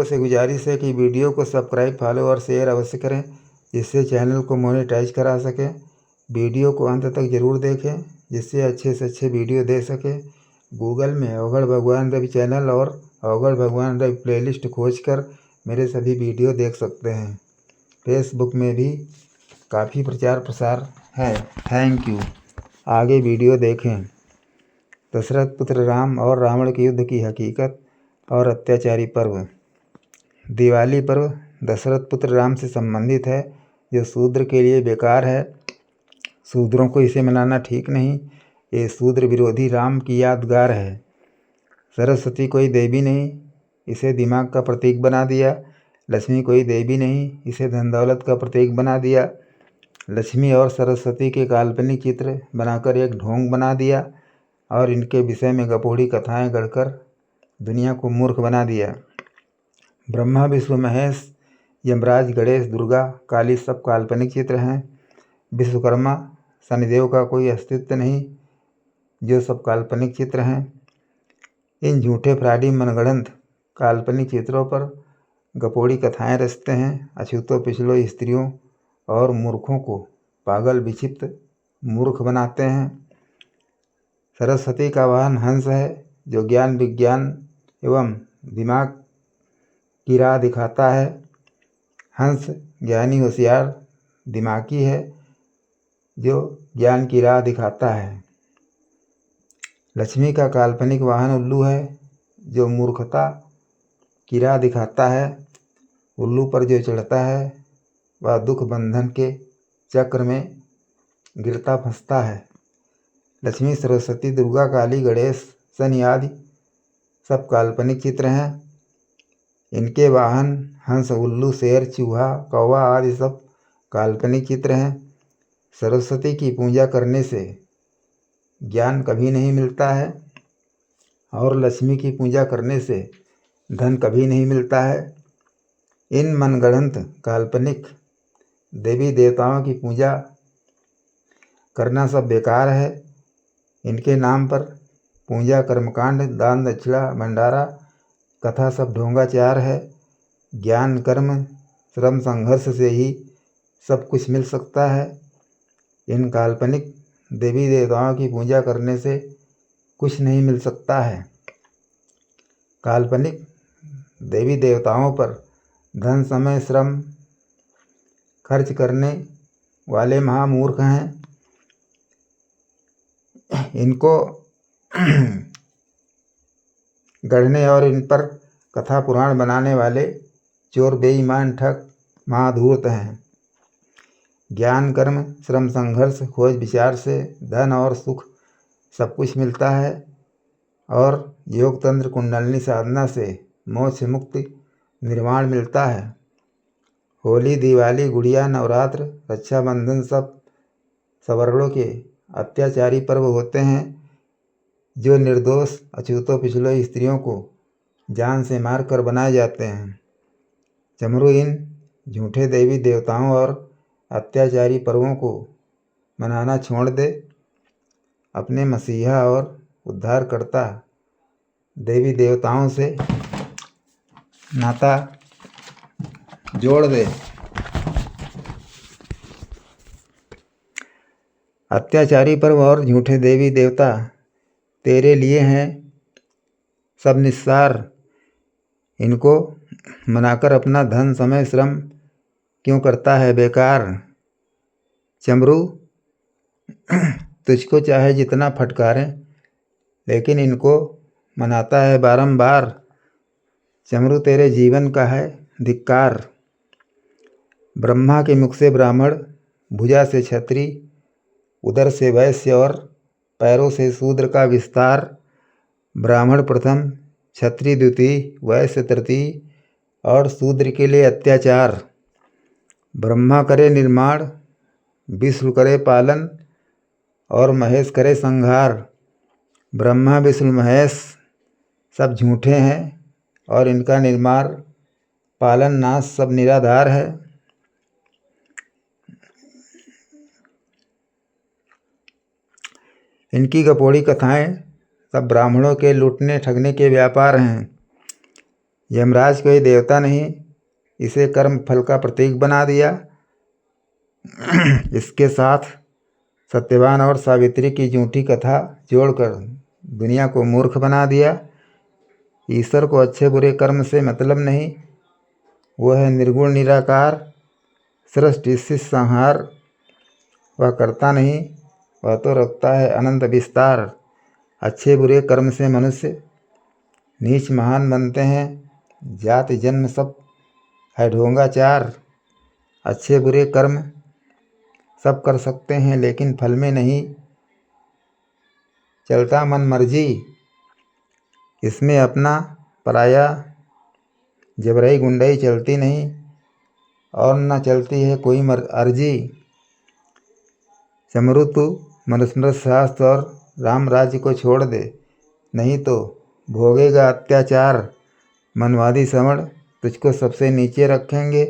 से गुजारिश है कि वीडियो को सब्सक्राइब, फॉलो और शेयर अवश्य करें, जिससे चैनल को मोनेटाइज करा सकें। वीडियो को अंत तक ज़रूर देखें, जिससे अच्छे से अच्छे वीडियो दे सकें। गूगल में अवगढ़ भगवान रवि चैनल और अवगढ़ भगवान रवि प्लेलिस्ट खोजकर मेरे सभी वीडियो देख सकते हैं। फेसबुक में भी काफ़ी प्रचार प्रसार है। Thank you. आगे वीडियो देखें। दशरथ पुत्र राम और रावण के युद्ध की हकीकत और अत्याचारी पर्व। दिवाली पर्व दशरथ पुत्र राम से संबंधित है, जो शूद्र के लिए बेकार है। शूद्रों को इसे मनाना ठीक नहीं। ये शूद्र विरोधी राम की यादगार है। सरस्वती कोई देवी नहीं, इसे दिमाग का प्रतीक बना दिया। लक्ष्मी कोई देवी नहीं, इसे धन दौलत का प्रतीक बना दिया। लक्ष्मी और सरस्वती के काल्पनिक चित्र बनाकर एक ढोंग बना दिया और इनके विषय में गपोड़ी कथाएं गढ़कर दुनिया को मूर्ख बना दिया। ब्रह्मा, विष्णु, महेश, यमराज, गणेश, दुर्गा, काली सब काल्पनिक चित्र हैं। विश्वकर्मा, शनिदेव का कोई अस्तित्व नहीं, जो सब काल्पनिक चित्र हैं। इन झूठे फ्राडी मनगढ़ंत काल्पनिक चित्रों पर गपोड़ी कथाएं रचते हैं। अछूतों पिछलों स्त्रियों और मूर्खों को पागल विक्षिप्त मूर्ख बनाते हैं। सरस्वती का वाहन हंस है, जो ज्ञान विज्ञान एवं दिमाग की राह दिखाता है। हंस ज्ञानी होशियार दिमागी है, जो ज्ञान की राह दिखाता है। लक्ष्मी का काल्पनिक वाहन उल्लू है, जो मूर्खता की राह दिखाता है। उल्लू पर जो चढ़ता है वह दुख बंधन के चक्र में गिरता फंसता है। लक्ष्मी, सरस्वती, दुर्गा, काली, गणेश, शनि आदि सब काल्पनिक चित्र हैं। इनके वाहन हंस, उल्लू, शेर, चूहा, कौवा आदि सब काल्पनिक चित्र हैं। सरस्वती की पूजा करने से ज्ञान कभी नहीं मिलता है और लक्ष्मी की पूजा करने से धन कभी नहीं मिलता है। इन मनगढ़ंत काल्पनिक देवी देवताओं की पूजा करना सब बेकार है। इनके नाम पर पूजा, कर्मकांड, दान दक्षिणा, भंडारा, कथा सब ढोंगाचार है। ज्ञान, कर्म, श्रम, संघर्ष से ही सब कुछ मिल सकता है। इन काल्पनिक देवी देवताओं की पूजा करने से कुछ नहीं मिल सकता है। काल्पनिक देवी देवताओं पर धन, समय, श्रम खर्च करने वाले महामूर्ख हैं। इनको गढ़ने और इन पर कथा पुराण बनाने वाले चोर, बेईमान, ठग, महाधूर्त हैं। ज्ञान, कर्म, श्रम, संघर्ष, खोज विचार से धन और सुख सब कुछ मिलता है और योग तंत्र कुंडलिनी साधना से मोक्ष मुक्ति निर्वाण मिलता है। होली, दिवाली, गुड़िया, नवरात्र, रक्षाबंधन सब सवर्णों के अत्याचारी पर्व होते हैं, जो निर्दोष अछूतों पिछलों स्त्रियों को जान से मार कर बनाए जाते हैं। चमरू इन झूठे देवी देवताओं और अत्याचारी पर्वों को मनाना छोड़ दे। अपने मसीहा और उद्धारकर्ता देवी देवताओं से नाता जोड़ दे। अत्याचारी पर्व और झूठे देवी देवता तेरे लिए हैं सब निस्सार। इनको मनाकर अपना धन, समय, श्रम क्यों करता है बेकार। चमरू, तुझको चाहे जितना फटकारें, लेकिन इनको मनाता है बारंबार। चमरू, तेरे जीवन का है धिक्कार। ब्रह्मा के मुख से ब्राह्मण, भुजा से क्षत्रि, उदर से वैश्य और पैरों से शूद्र का विस्तार। ब्राह्मण प्रथम, क्षत्रिय द्वितीय, वैश्य तृतीय और शूद्र के लिए अत्याचार। ब्रह्मा करे निर्माण, विष्णु करे पालन और महेश करे संहार। ब्रह्मा, विष्णु, महेश सब झूठे हैं और इनका निर्माण, पालन, नाश सब निराधार है। इनकी गपोड़ी कथाएं सब ब्राह्मणों के लूटने ठगने के व्यापार हैं। यमराज कोई देवता नहीं, इसे कर्म फल का प्रतीक बना दिया। इसके साथ सत्यवान और सावित्री की झूठी कथा जोड़कर दुनिया को मूर्ख बना दिया। ईश्वर को अच्छे बुरे कर्म से मतलब नहीं, वह है निर्गुण निराकार, सृष्टि स्थिति संहार। वह करता नहीं, वह तो रखता है अनंत विस्तार। अच्छे बुरे कर्म से मनुष्य नीच महान बनते हैं, जाति जन्म सब है ढोंगा चार। अच्छे बुरे कर्म सब कर सकते हैं, लेकिन फल में नहीं चलता मन मर्जी। इसमें अपना पराया जबरई गुंडई चलती नहीं, और न चलती है कोई अर्जी। चमरू तू मनुस्मृत शास्त्र और राम राज्य को छोड़ दे, नहीं तो भोगेगा अत्याचार। मनवादी श्रवण तुझको सबसे नीचे रखेंगे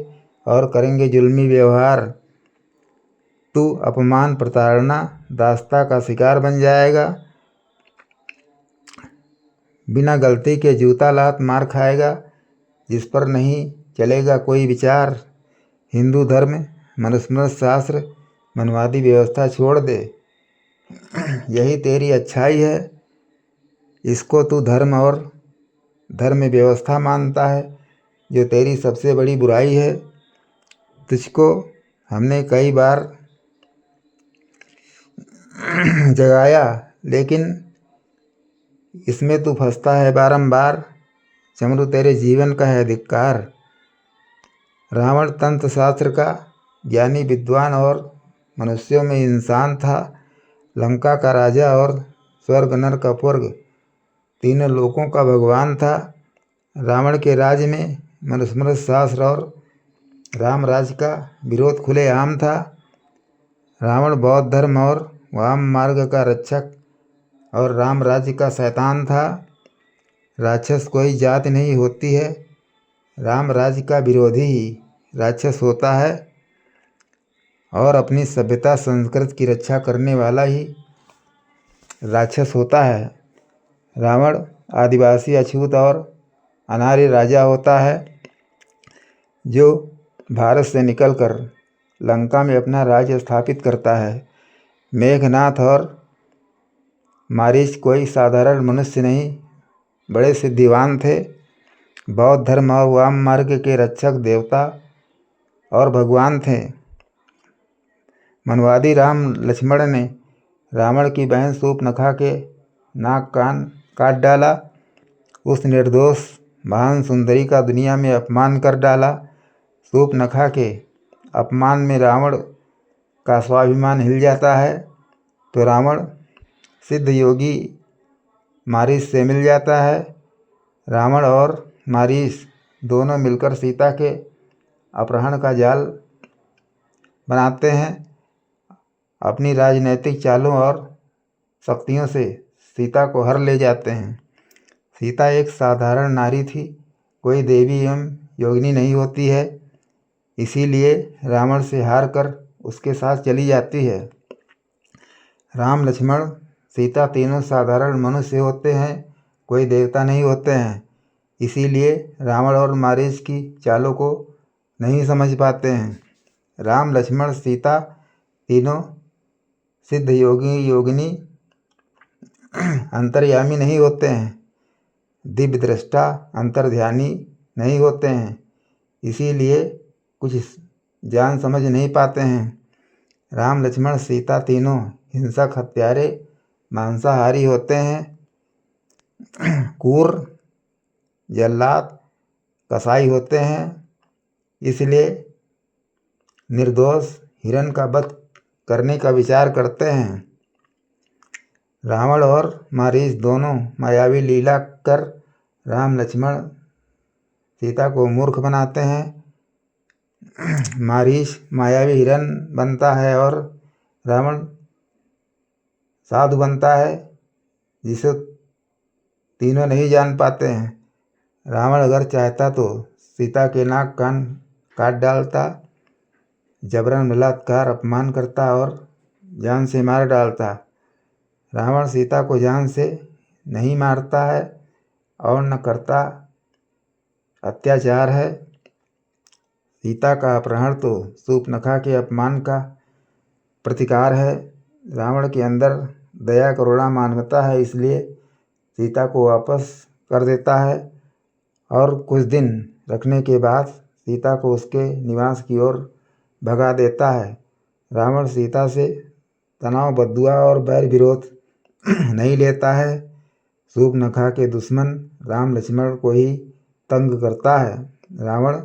और करेंगे जुल्मी व्यवहार। तू अपमान प्रताड़ना दास्ता का शिकार बन जाएगा, बिना गलती के जूता लात मार खाएगा, जिस पर नहीं चलेगा कोई विचार। हिंदू धर्म मनुस्मृत शास्त्र मनवादी व्यवस्था छोड़ दे, यही तेरी अच्छाई है। इसको तू धर्म और धर्म व्यवस्था मानता है, जो तेरी सबसे बड़ी बुराई है। तुझको हमने कई बार जगाया, लेकिन इसमें तू फंसता है बारंबार। चमरू तेरे जीवन का है धिक्कार। रावण तंत्र शास्त्र का ज्ञानी विद्वान और मनुष्यों में इंसान था। लंका का राजा और स्वर्ग नरक अपूर्व तीनों लोकों का भगवान था। रावण के राज्य में मनुस्मृत शास्त्र और राम राज्य का विरोध खुलेआम था। रावण बौद्ध धर्म और वाम मार्ग का रक्षक और राम राज्य का शैतान था। राक्षस कोई जाति नहीं होती है, राम राज्य का विरोधी ही राक्षस होता है, और अपनी सभ्यता संस्कृति की रक्षा करने वाला ही राक्षस होता है। रावण आदिवासी अछूत और अनार्य राजा होता है, जो भारत से निकलकर लंका में अपना राज्य स्थापित करता है। मेघनाथ और मारीच कोई साधारण मनुष्य नहीं, बड़े सिद्धिवान थे। बौद्ध धर्म और वाम मार्ग के रक्षक देवता और भगवान थे। मनवादी राम लक्ष्मण ने रावण की बहन शूर्पणखा के नाक कान काट डाला। उस निर्दोष महान सुंदरी का दुनिया में अपमान कर डाला। शूर्पणखा के अपमान में रावण का स्वाभिमान हिल जाता है, तो रावण सिद्ध योगी मारीच से मिल जाता है। रावण और मारीच दोनों मिलकर सीता के अपहरण का जाल बनाते हैं। अपनी राजनैतिक चालों और शक्तियों से सीता को हर ले जाते हैं। सीता एक साधारण नारी थी, कोई देवी एवं योगिनी नहीं होती है, इसीलिए रावण से हार कर उसके साथ चली जाती है। राम लक्ष्मण सीता तीनों साधारण मनुष्य होते हैं, कोई देवता नहीं होते हैं, इसीलिए रावण और मारीच की चालों को नहीं समझ पाते हैं। राम लक्ष्मण सीता तीनों सिद्ध योगी योगिनी अंतर्यामी नहीं होते हैं, दिव्य दृष्टा अंतर्ध्यानी नहीं होते हैं, इसीलिए कुछ जान समझ नहीं पाते हैं। राम लक्ष्मण सीता तीनों हिंसक हत्यारे मांसाहारी होते हैं, क्रूर जल्लाद कसाई होते हैं, इसलिए निर्दोष हिरण का वध करने का विचार करते हैं। रावण और मारीच दोनों मायावी लीला कर राम लक्ष्मण सीता को मूर्ख बनाते हैं। मारीच मायावी हिरण बनता है और रावण साधु बनता है, जिसे तीनों नहीं जान पाते हैं। रावण अगर चाहता तो सीता के नाक कान काट डालता, जबरन बलात्कार अपमान करता और जान से मार डालता। रावण सीता को जान से नहीं मारता है और न करता अत्याचार है। सीता का अपहरण तो शूर्पणखा के अपमान का प्रतिकार है। रावण के अंदर दया करुणा मानवता है, इसलिए सीता को वापस कर देता है और कुछ दिन रखने के बाद सीता को उसके निवास की ओर भगा देता है। रावण सीता से तनाव, बद्दुआ और बैर विरोध नहीं लेता है। शूर्पणखा के दुश्मन राम लक्ष्मण को ही तंग करता है। रावण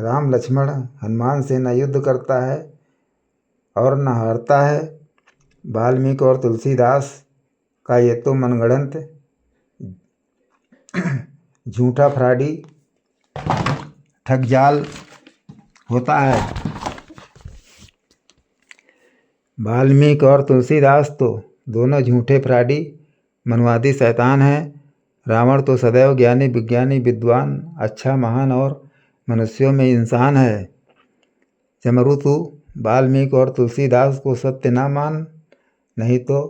राम लक्ष्मण हनुमान से न युद्ध करता है और न हारता है। वाल्मीकि और तुलसीदास का ये तो मनगढ़ंत झूठा फ्राडी ठगजाल होता है। वाल्मीकि और तुलसीदास तो दोनों झूठे फ्राडी मनवादी शैतान हैं। रावण तो सदैव ज्ञानी, विज्ञानी, विद्वान, अच्छा, महान और मनुष्यों में इंसान है। चमरू तू वाल्मीकि और तुलसीदास को सत्य ना मान, नहीं तो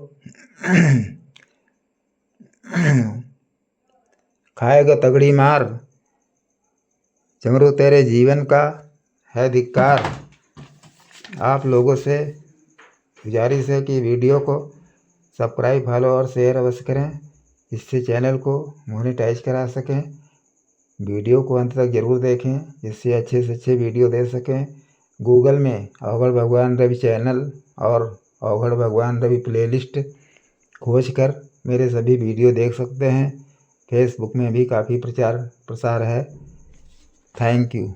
खाएगा तगड़ी मार। चमरू तेरे जीवन का है धिक्कार। आप लोगों से गुजारिश है कि वीडियो को सब्सक्राइब, फॉलो और शेयर अवश्य करें, इससे चैनल को मोनेटाइज करा सकें। वीडियो को अंत तक ज़रूर देखें, जिससे अच्छे से अच्छे वीडियो दे सकें। गूगल में अवगढ़ भगवान रवि चैनल और अवगढ़ भगवान रवि प्लेलिस्ट खोज कर मेरे सभी वीडियो देख सकते हैं। फेसबुक में भी काफ़ी प्रचार प्रसार है। Thank you.